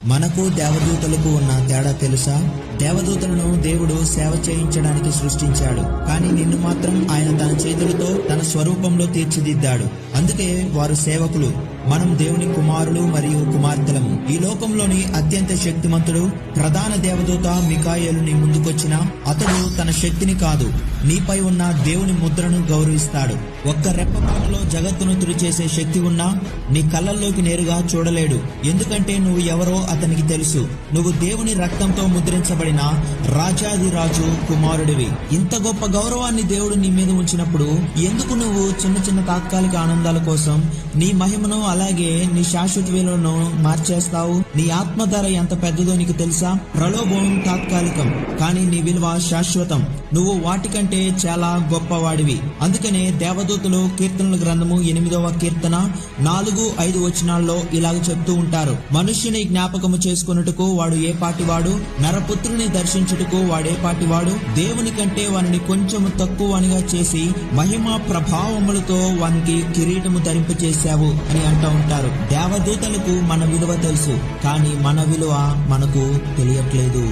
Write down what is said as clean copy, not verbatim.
మనకు దేవదూతలకు ఉన్న తేడా తెలుసా? దేవదూతలను దేవుడు సేవ చేయించడానికి సృష్టించాడు, కానీ నిన్ను మాత్రం ఆయన తన చేతులతో తన స్వరూపంలో తీర్చిదిద్దాడు. అందుకే వారు సేవకులు. మనం దేవుని కుమారులు మరియు కుమార్తెలము. ఈ లోకంలోని అత్యంత శక్తిమంతుడు ప్రధాన దేవదూత మిఖాయేలు నీ ముందుకొచ్చినా అతడు తన శక్తిని కాదు, నీపై ఉన్న దేవుని ముద్రను గౌరవిస్తాడు. ఒక్క రెప్పపాటులో జగత్తును తుడిచేసే శక్తి ఉన్నా నీ కళ్ళల్లోకి నేరుగా చూడలేడు. ఎందుకంటే నువ్వు ఎవరో అతనికి తెలుసు. నువ్వు దేవుని రక్తంతో ముద్రించబడిన రాజాదిరాజు కుమారుడివి. ఇంత గొప్ప గౌరవాన్ని దేవుడు నీ మీద ఉంచినప్పుడు ఎందుకు నువ్వు చిన్న చిన్న తాత్కాలిక ఆనందాల కోసం నీ మహిమను అలాగే నీ శాశ్వత విలువను మార్చేస్తావు? నీ ఆత్మధర ఎంత పెద్దదో నీకు తెలుసా? ప్రలోభం తాత్కాలికం, కానీ నీ విలువ శాశ్వతం. నువ్వు వాటికంటే చాలా గొప్పవాడివి. అందుకనే దేవదూతలు కీర్తనల గ్రంథము 8వ కీర్తన 4-5 వచనాల్లో ఇలాగ చెప్తూ ఉంటారు. మనుష్యుని జ్ఞాపకము చేసుకొనుటకు వాడు ఏ పాటివాడు, నరపుత్రుని దర్శించుటకు వాడే పాటివాడు. దేవుని కంటే వారిని కొంచెము తక్కువనిగా చేసి మహిమ ప్రభావములతో వానికి కిరీటము ధరింపచేశావు అని అంటూ ఉంటారు. దేవదూతలకు మన విలువ తెలుసు, కానీ మన విలువ మనకు తెలియట్లేదు.